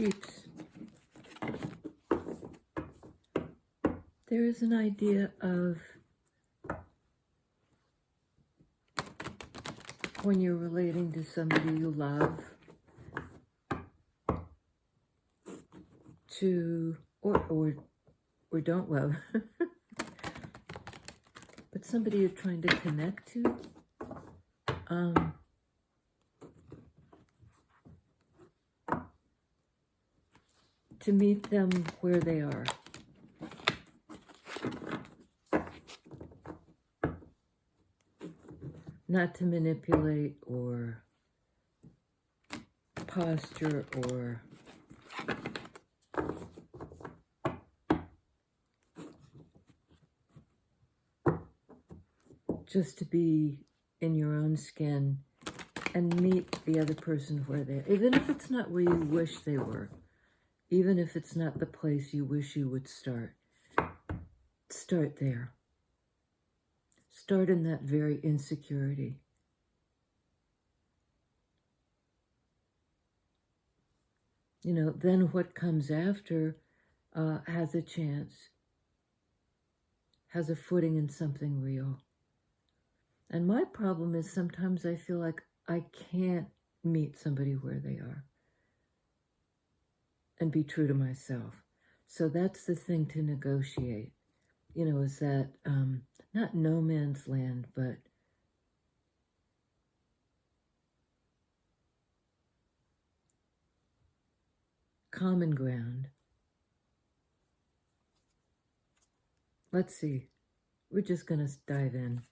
peeps, there is an idea of when you're relating to somebody you love, or don't love, but somebody you're trying to connect to, to meet them where they are. Not to manipulate or posture or just to be in your own skin and meet the other person where they are. Even if it's not where you wish they were. Even if it's not the place you wish you would start. Start there. Start in that very insecurity. You know, then what comes after has a chance, has a footing in something real. And my problem is sometimes I feel like I can't meet somebody where they are and be true to myself. So that's the thing to negotiate, you know, is that not no man's land, but common ground. Let's see. We're just going to dive in.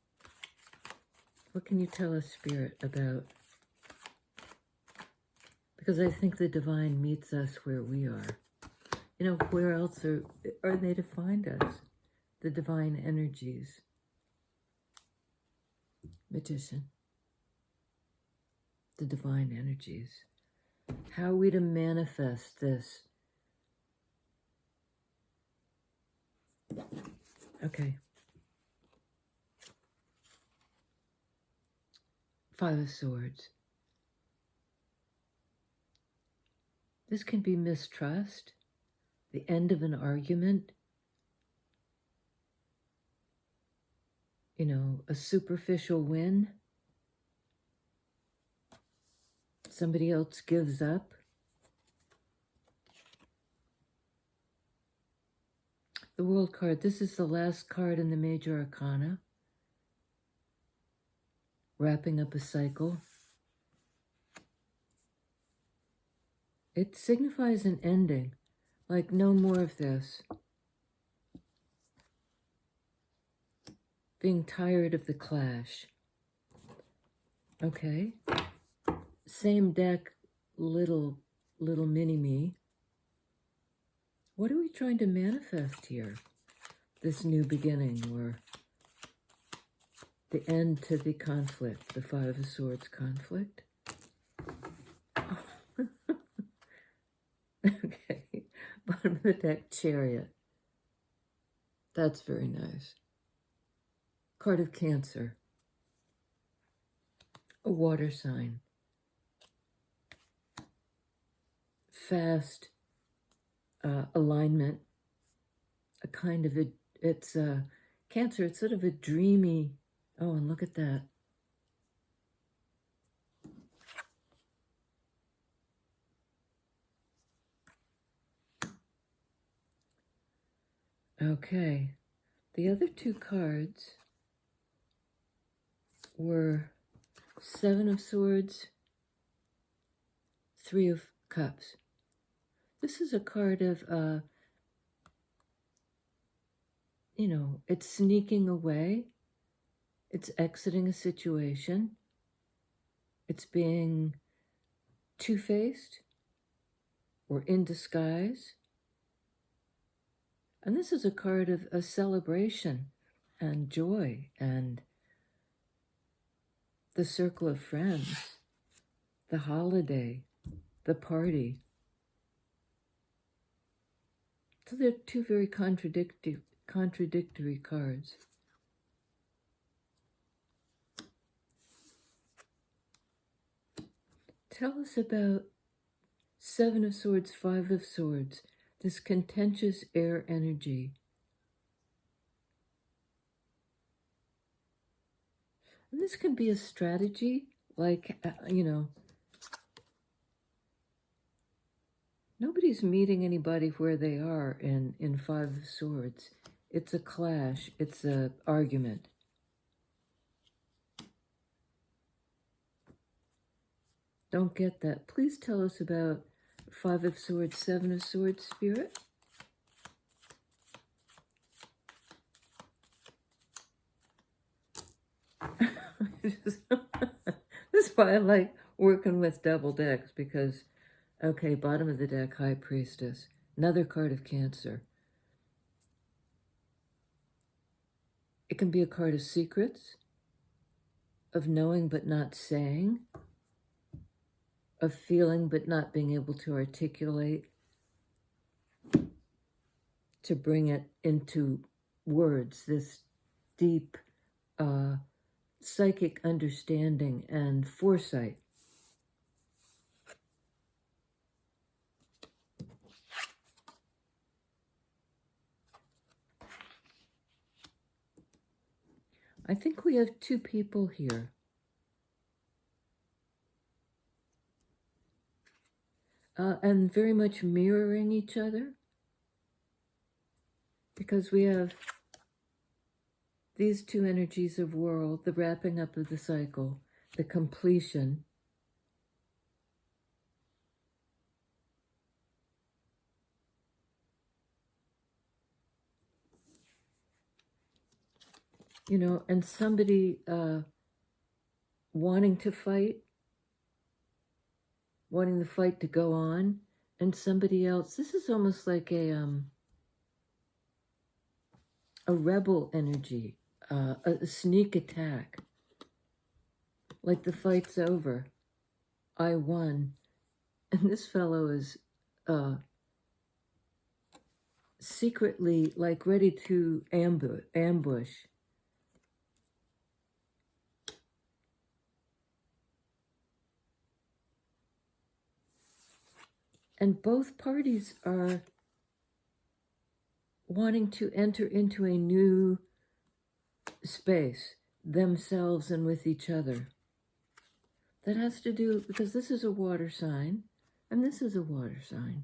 What can you tell us, Spirit, about? Because I think the divine meets us where we are. You know, where else are they to find us? The divine energies. Magician. The divine energies. How are we to manifest this? Okay. 5 of Swords. This can be mistrust, the end of an argument, you know, a superficial win. Somebody else gives up. The World card, this is the last card in the Major Arcana. Wrapping up a cycle. It signifies an ending, like no more of this. Being tired of the clash. Okay. Same deck, little mini-me. What are we trying to manifest here? This new beginning, or the end to the conflict, the 5 of Swords conflict. Okay, bottom of the deck, Chariot. That's very nice. Card of Cancer. A water sign. Fast alignment. A kind of it's Cancer, it's sort of a dreamy, oh, and look at that. Okay, the other 2 cards were 7 of Swords, 3 of Cups. This is a card of, you know, it's sneaking away. It's exiting a situation. It's being two-faced or in disguise. And this is a card of a celebration and joy and the circle of friends, the holiday, the party. So they're 2 very contradictory cards. Tell us about Seven of Swords, Five of Swords, this contentious air energy. And this can be a strategy, like, nobody's meeting anybody where they are in Five of Swords. It's a clash. It's an argument. Don't get that. Please tell us about Five of Swords, Seven of Swords, Spirit. This is why I like working with double decks, because, okay, bottom of the deck, High Priestess. Another card of Cancer. It can be a card of secrets, of knowing but not saying, of feeling but not being able to articulate, to bring it into words, this deep psychic understanding and foresight. I think we have two people here. And very much mirroring each other, because we have these two energies of world, the wrapping up of the cycle, the completion. And somebody wanting to fight, wanting the fight to go on, and somebody else. This is almost like a rebel energy, a sneak attack. Like the fight's over, I won, and this fellow is secretly like ready to ambush. And both parties are wanting to enter into a new space, themselves and with each other. That has to do, because this is a water sign, and this is a water sign.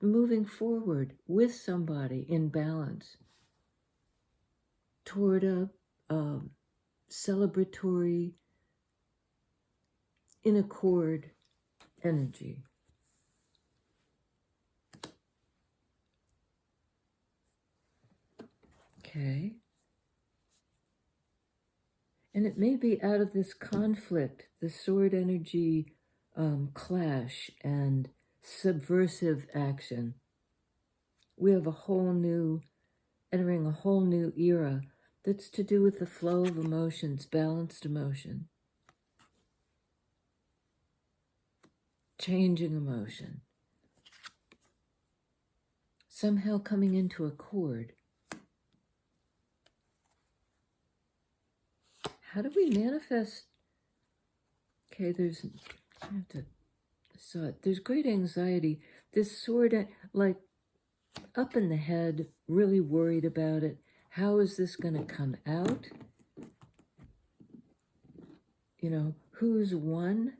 Moving forward with somebody in balance toward a celebratory, in accord energy. Okay. And it may be out of this conflict, the sword energy clash and subversive action. We have entering a whole new era that's to do with the flow of emotions, balanced emotion. Changing emotion. Somehow coming into accord. How do we manifest? Okay, there's great anxiety. This sword, like up in the head, really worried about it. How is this going to come out? Who's won?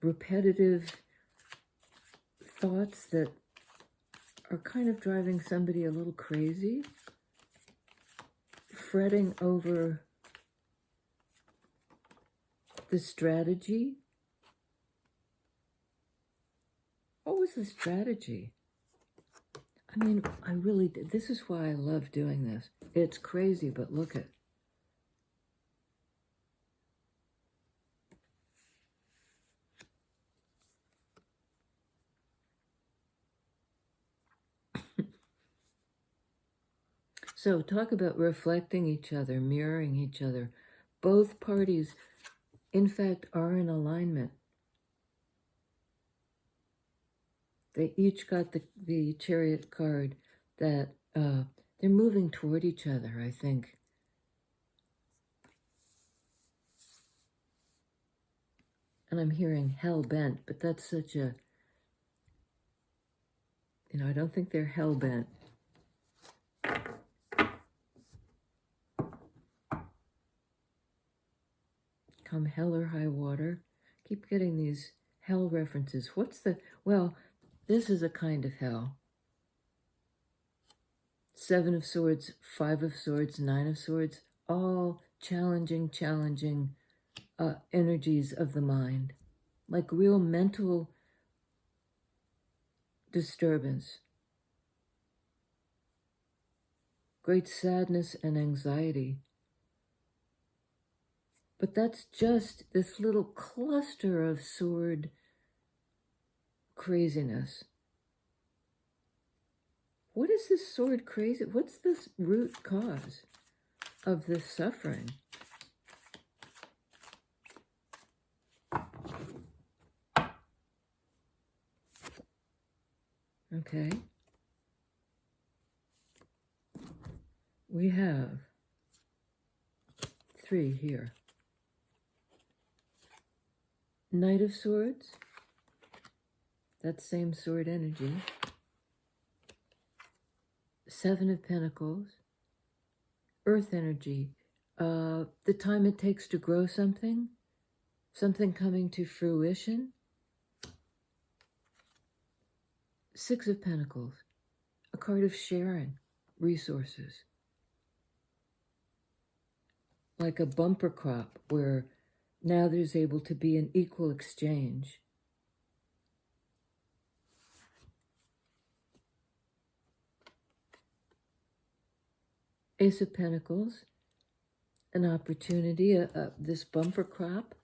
Repetitive thoughts that are kind of driving somebody a little crazy, fretting over the strategy. What was the strategy? I mean, I really did. This is why I love doing this. It's crazy, but look at. So talk about reflecting each other, mirroring each other. Both parties, in fact, are in alignment. They each got the Chariot card that they're moving toward each other, I think. And I'm hearing hell-bent, but that's such a, I don't think they're hell-bent. Come hell or high water. Keep getting these hell references. Well, this is a kind of hell. 7 of Swords, 5 of Swords, 9 of Swords, all challenging energies of the mind, like real mental disturbance, great sadness and anxiety. But that's just this little cluster of sword craziness. What is this sword crazy? What's this root cause of this suffering? Okay. We have 3 here. Knight of Swords. That same sword energy. 7 of Pentacles. Earth energy. The time it takes to grow something coming to fruition. 6 of Pentacles. A card of sharing resources. Like a bumper crop where now there's able to be an equal exchange. Ace of Pentacles, an opportunity, this bumper crop,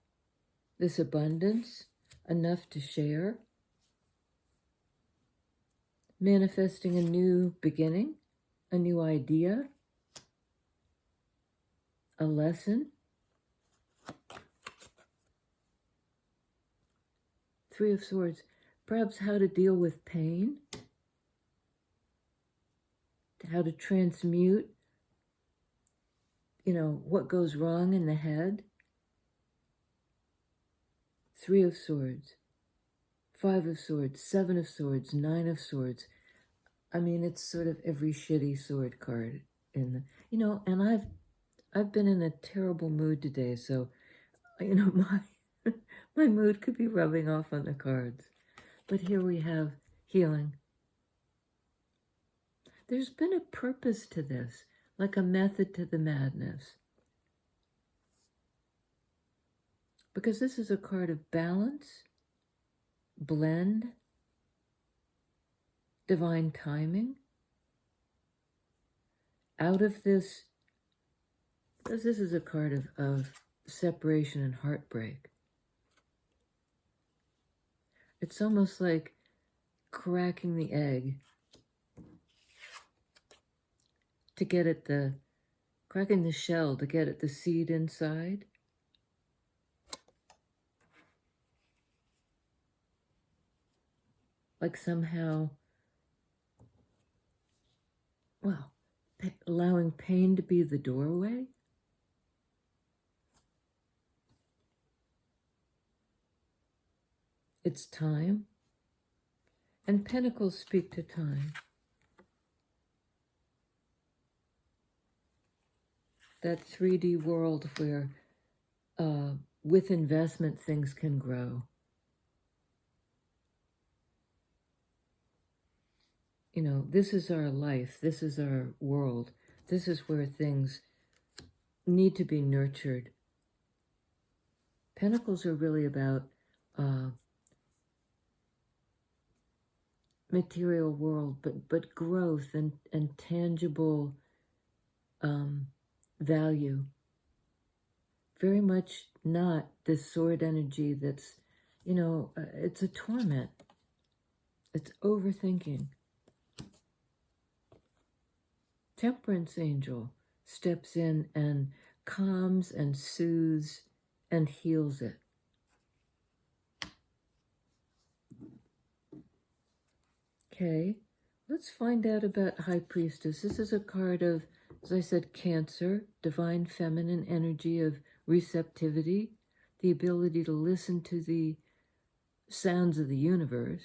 this abundance, enough to share. Manifesting a new beginning, a new idea, a lesson. 3 of Swords, perhaps how to deal with pain, how to transmute, what goes wrong in the head. 3 of Swords, 5 of Swords, 7 of Swords, 9 of Swords. I mean, it's sort of every shitty sword card in the, and I've been in a terrible mood today, so, my mood could be rubbing off on the cards. But here we have healing. There's been a purpose to this, like a method to the madness. Because this is a card of balance, blend, divine timing. Out of this, because this is a card of separation and heartbreak. It's almost like cracking the egg to get at cracking the shell to get at the seed inside. Like somehow, allowing pain to be the doorway. It's time. And Pentacles speak to time. That 3D world where with investment things can grow. This is our life. This is our world. This is where things need to be nurtured. Pentacles are really about material world, but growth and tangible value. Very much not this sword energy that's, it's a torment. It's overthinking. Temperance angel steps in and calms and soothes and heals it. Okay, let's find out about High Priestess. This is a card of, as I said, Cancer, divine feminine energy of receptivity, the ability to listen to the sounds of the universe.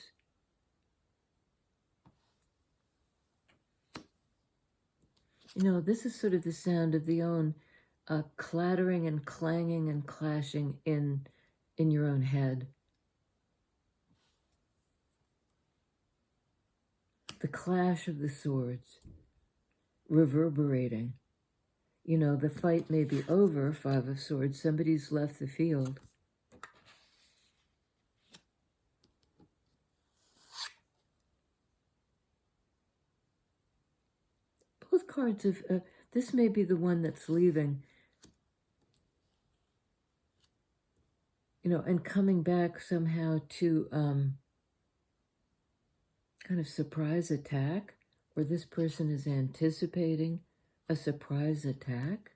You know, this is sort of the sound of the own clattering and clanging and clashing in your own head. The clash of the swords, reverberating. You know, the fight may be over, Five of Swords, somebody's left the field. Both cards of, this may be the one that's leaving, you know, and coming back somehow to kind of surprise attack, or this person is anticipating a surprise attack,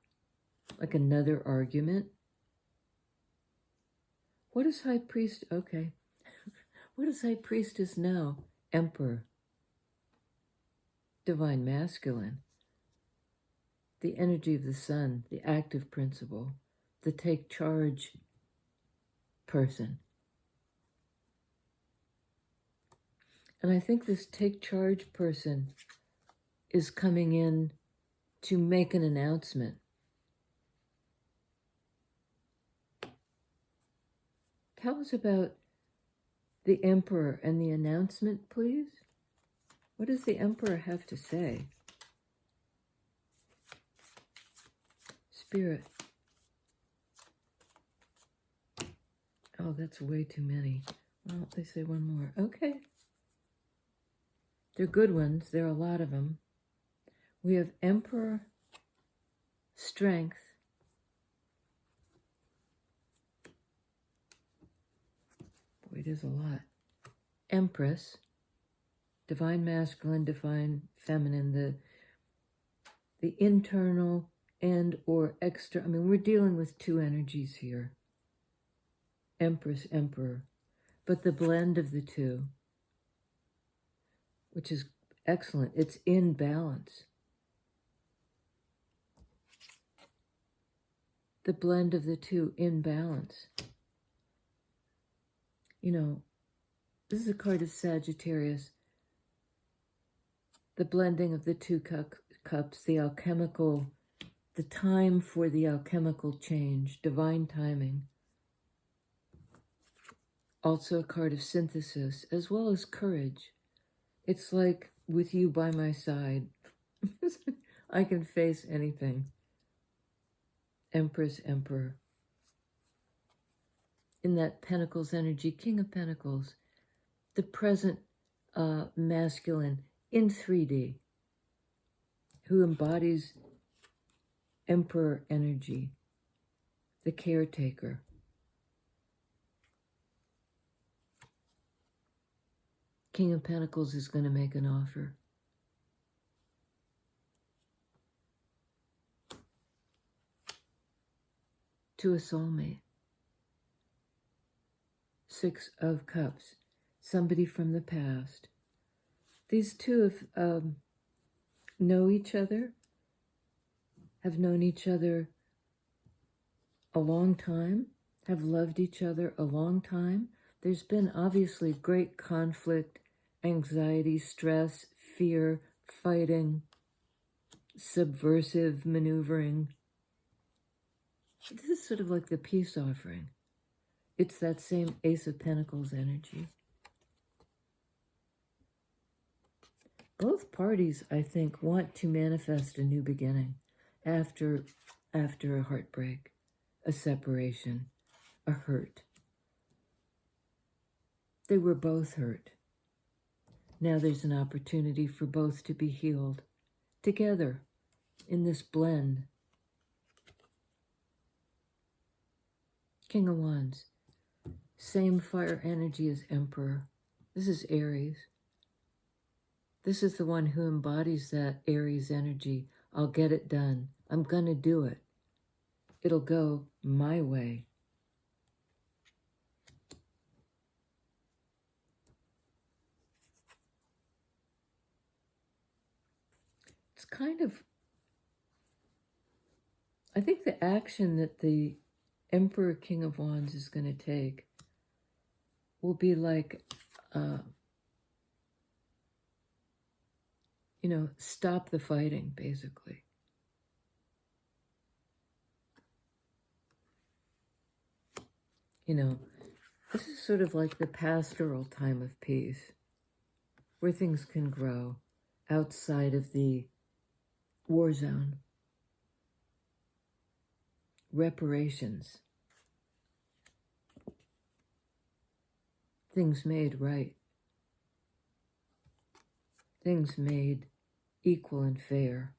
like another argument. What is High Priest? Okay. What does High Priestess know? Emperor. Divine Masculine. The energy of the sun, the active principle, the take charge person. And I think this take charge person is coming in to make an announcement. Tell us about the Emperor and the announcement, please. What does the Emperor have to say? Spirit. Oh, that's way too many. Well, they say one more. Okay. They're good ones. There are a lot of them. We have Emperor, Strength, boy, it is a lot. Empress, Divine Masculine, Divine Feminine, the internal and or extra. I mean, we're dealing with two energies here. Empress, Emperor, but the blend of the two, which is excellent. It's in balance. The blend of the two in balance. You know, this is a card of Sagittarius. The blending of the two cups, the alchemical, the time for the alchemical change, divine timing. Also a card of synthesis, as well as courage. It's like, with you by my side, I can face anything. Empress, Emperor. In that Pentacles energy, King of Pentacles, the present masculine in 3D, who embodies Emperor energy, the caretaker. King of Pentacles is going to make an offer. To a soulmate. Six of Cups. Somebody from the past. These two know each other, have known each other a long time, have loved each other a long time. There's been obviously great conflict, anxiety, stress, fear, fighting, subversive maneuvering. This is sort of like the peace offering. It's that same Ace of Pentacles energy. Both parties, I think, want to manifest a new beginning after a heartbreak, a separation, a hurt. They were both hurt. Now there's an opportunity for both to be healed together in this blend. King of Wands. Same fire energy as Emperor. This is Aries. This is the one who embodies that Aries energy. I'll get it done. I'm going to do it. It'll go my way. It's kind of, I think the action that the Emperor King of Wands is going to take will be like, stop the fighting, basically. This is sort of like the pastoral time of peace, where things can grow outside of the war zone. Reparations. Things made right. Things made equal and fair.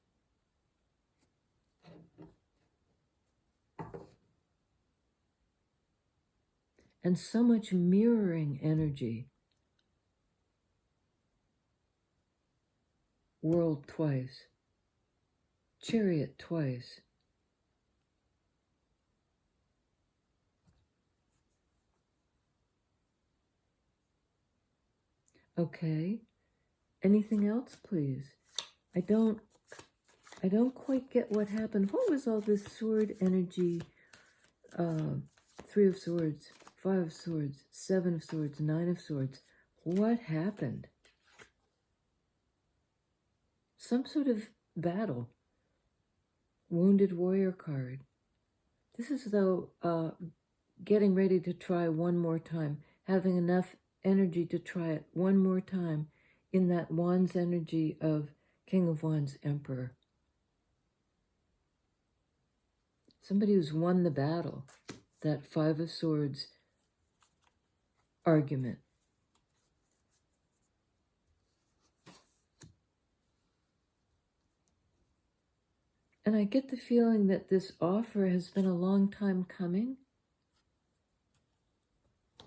And so much mirroring energy. World twice. Chariot twice. Okay. Anything else, please? I don't quite get what happened. What was all this sword energy? 3 of Swords, 5 of Swords, 7 of Swords, 9 of Swords. What happened? Some sort of battle. Wounded Warrior card. This is though getting ready to try one more time, having enough energy to try it one more time in that Wands energy of King of Wands, Emperor. Somebody who's won the battle, that 5 of Swords argument. And I get the feeling that this offer has been a long time coming.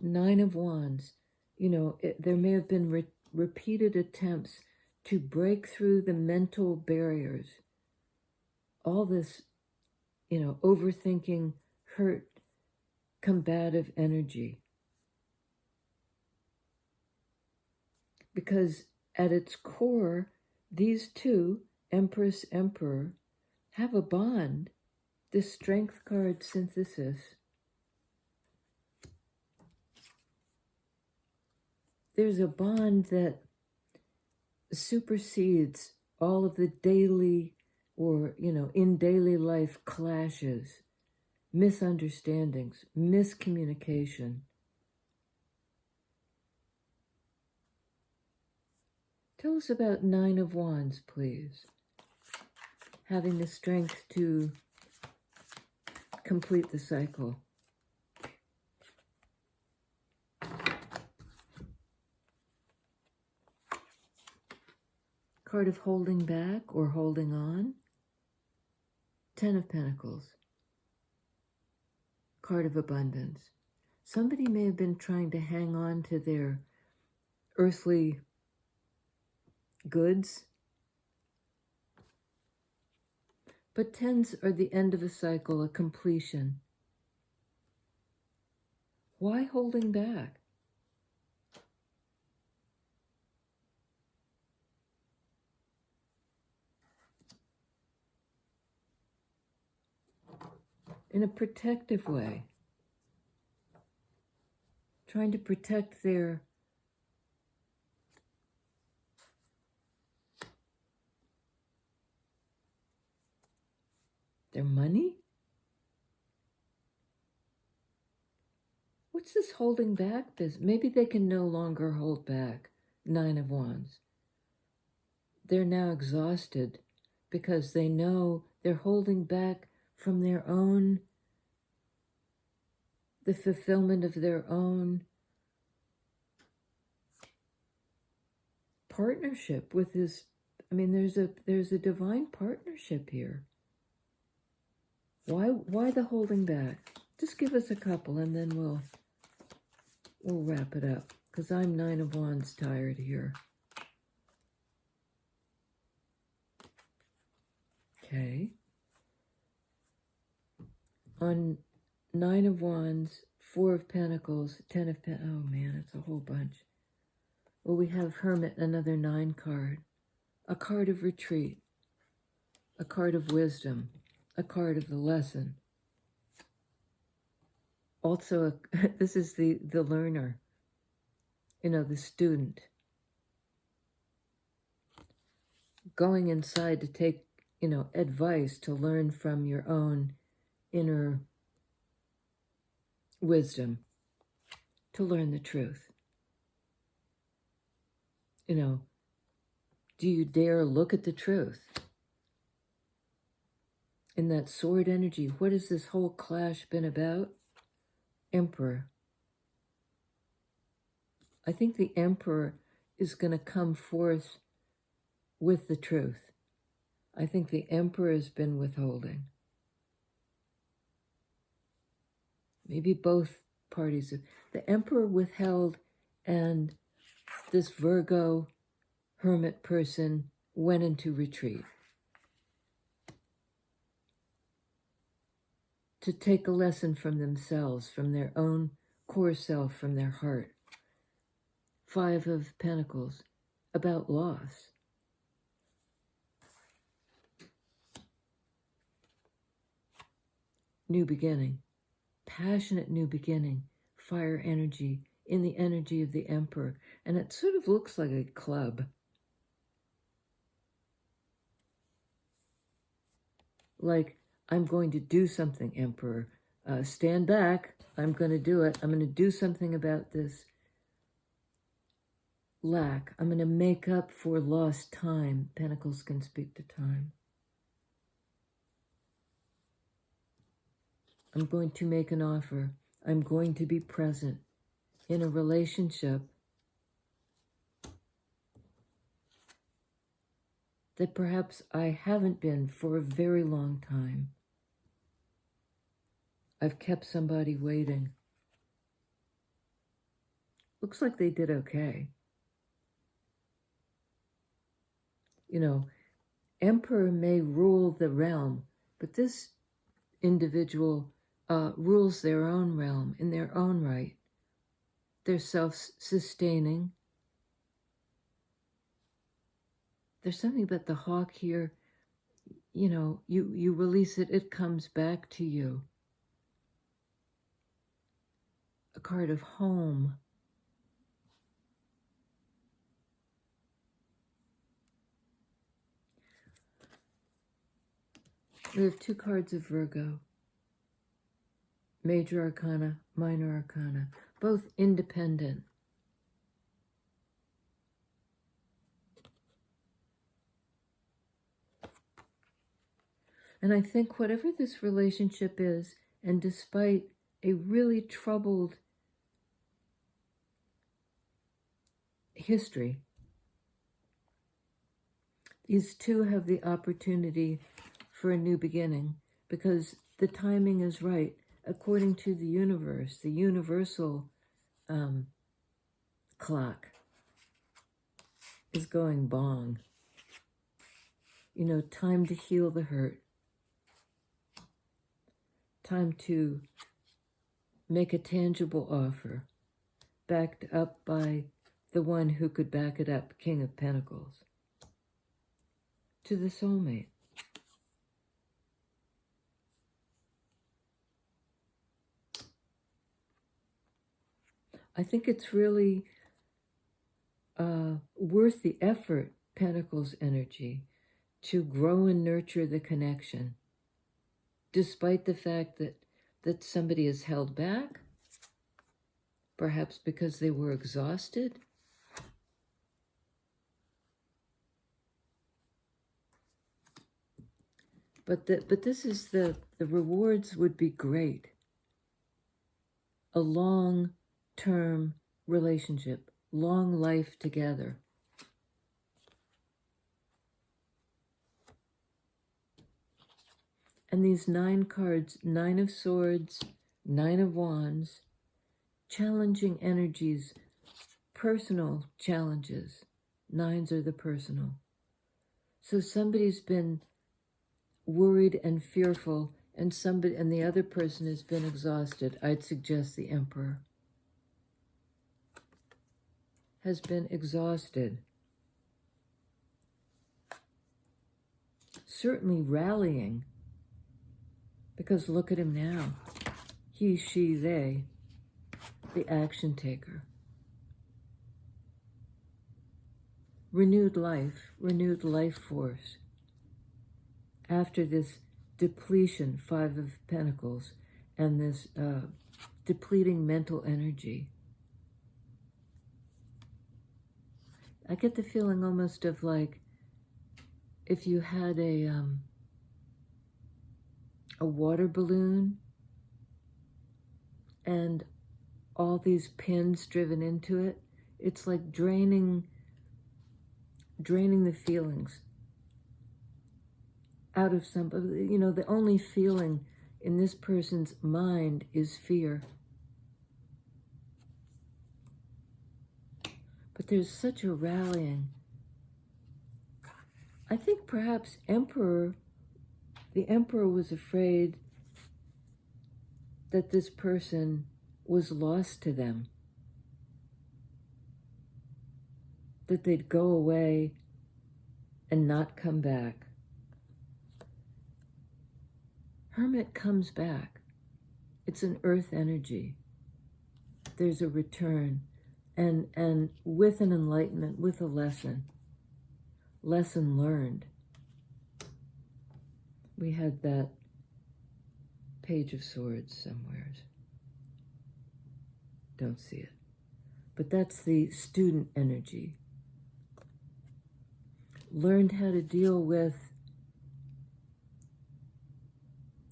9 of Wands. There may have been repeated attempts to break through the mental barriers. All this, overthinking, hurt, combative energy. Because at its core, these two, Empress, Emperor, have a bond. This Strength card synthesis. There's a bond that supersedes all of the daily or, in daily life clashes, misunderstandings, miscommunication. Tell us about 9 of Wands, please. Having the strength to complete the cycle. Card of holding back or holding on. 10 of Pentacles. Card of abundance. Somebody may have been trying to hang on to their earthly goods. But 10s are the end of a cycle, a completion. Why holding back? In a protective way. Trying to protect their money? What's this holding back business? Maybe they can no longer hold back. 9 of Wands. They're now exhausted because they know they're holding back from their own, the fulfillment of their own partnership with this. There's a divine partnership here. Why the holding back? Just give us a couple and then we'll wrap it up, because I'm 9 of Wands tired here. Okay. On 9 of Wands, 4 of Pentacles, 10 of Pentacles. Oh man, it's a whole bunch. Well, we have Hermit, another 9 card. A card of retreat. A card of wisdom. A card of the lesson. also, this is the learner, the student, going inside to take, advice, to learn from your own inner wisdom, to learn the truth. Do you dare look at the truth? In that sword energy, what has this whole clash been about? Emperor. I think the Emperor is going to come forth with the truth. I think the Emperor has been withholding. Maybe both parties. The Emperor withheld, and this Virgo hermit person went into retreat to take a lesson from themselves, from their own core self, from their heart. 5 of Pentacles, about loss. New beginning, passionate new beginning, fire energy, in the energy of the Emperor. And it sort of looks like a club. Like, I'm going to do something, Emperor. Stand back. I'm going to do it. I'm going to do something about this lack. I'm going to make up for lost time. Pentacles can speak to time. I'm going to make an offer. I'm going to be present in a relationship that perhaps I haven't been for a very long time. I've kept somebody waiting. Looks like they did okay. Emperor may rule the realm, but this individual rules their own realm in their own right. They're self-sustaining. There's something about the hawk here. You release it, it comes back to you. A card of home. We have 2 cards of Virgo. Major Arcana, Minor Arcana, both independent. And I think whatever this relationship is, and despite a really troubled history, these 2 have the opportunity for a new beginning, because the timing is right. According to the universe, the universal clock is going bong. Time to heal the hurt. Time to make a tangible offer, backed up by the one who could back it up, King of Pentacles, to the soulmate. I think it's really worth the effort, Pentacles energy, to grow and nurture the connection, despite the fact that somebody is held back, perhaps because they were exhausted. But this is the rewards would be great. A long-term relationship, long life together. And these 9 cards, 9 of Swords, 9 of Wands, challenging energies, personal challenges. 9s are the personal. So somebody's been worried and fearful, and the other person has been exhausted. I'd suggest the Emperor has been exhausted. Certainly rallying, because look at him now. he, she, they, the action taker. Renewed life force. After this depletion, Five of Pentacles, and this depleting mental energy. I get the feeling almost of like if you had a water balloon and all these pins driven into it. It's like draining the feelings out of somebody. You know, the only feeling in this person's mind is fear. But there's such a rallying. I think perhaps the Emperor was afraid that this person was lost to them, that they'd go away and not come back. Hermit comes back. It's an earth energy. There's a return, and with an enlightenment, with a lesson learned. We had that Page of Swords somewheres. Don't see it. But that's the student energy. Learned how to deal with,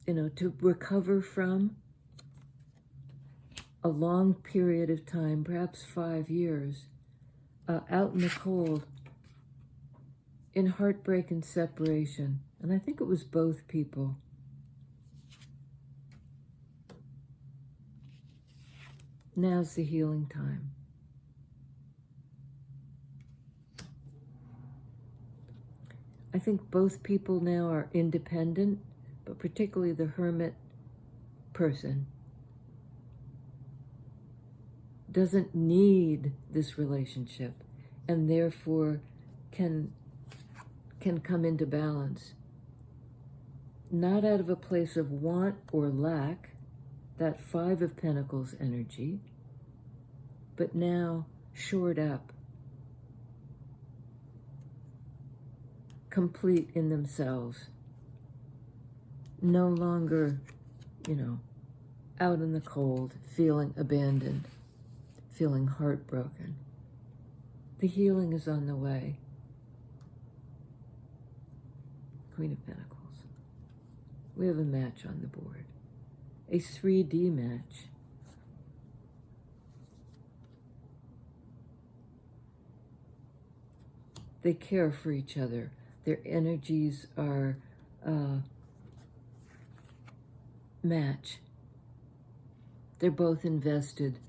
to recover from a long period of time, perhaps 5 years, out in the cold, in heartbreak and separation. And I think it was both people. Now's the healing time. I think both people now are independent, but particularly the Hermit person doesn't need this relationship and therefore can come into balance. Not out of a place of want or lack, that Five of Pentacles energy, but now shored up, complete in themselves, no longer, out in the cold, feeling abandoned, feeling heartbroken. The healing is on the way. Queen of Pentacles. We have a match on the board. A 3D match. They care for each other. Their energies are match. They're both invested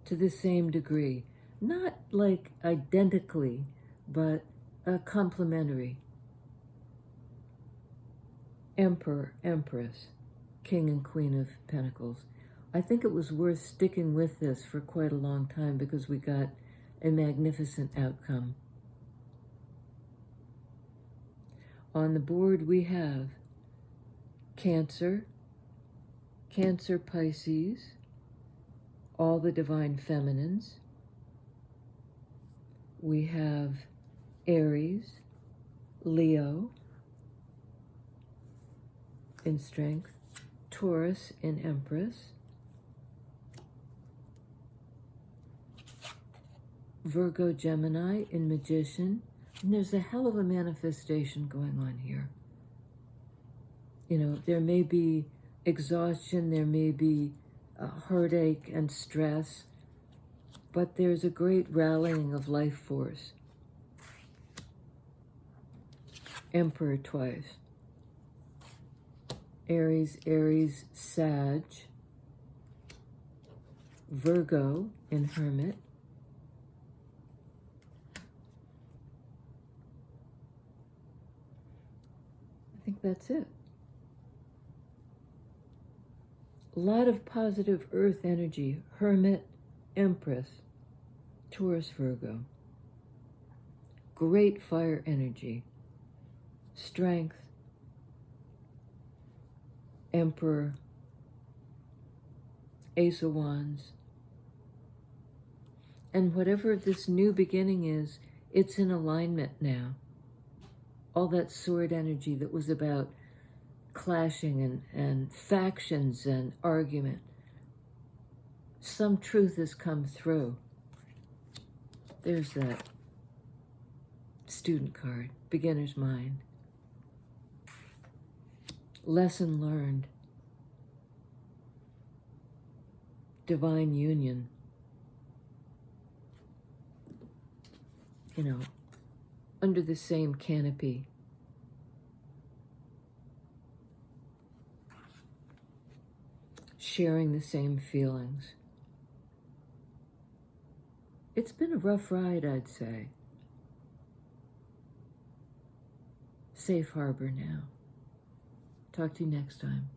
to the same degree. Not like identically, but complementary. Emperor, Empress, King and Queen of Pentacles. I think it was worth sticking with this for quite a long time because we got a magnificent outcome. On the board we have Cancer, Cancer, Pisces, all the divine feminines. We have Aries, Leo in Strength, Taurus in Empress, Virgo, Gemini in Magician. And there's a hell of a manifestation going on here. There may be exhaustion, there may be heartache and stress, but there's a great rallying of life force. Emperor twice. Aries, Sag, Virgo in Hermit, I think that's it. A lot of positive earth energy. Hermit, Empress, Taurus, Virgo. Great fire energy. Strength. Emperor. Ace of Wands. And whatever this new beginning is, it's in alignment now. All that sword energy that was about clashing and factions and argument. Some truth has come through. There's that student card, beginner's mind. Lesson learned. Divine union. You know, under the same canopy. Sharing the same feelings. It's been a rough ride, I'd say. Safe harbor now. Talk to you next time.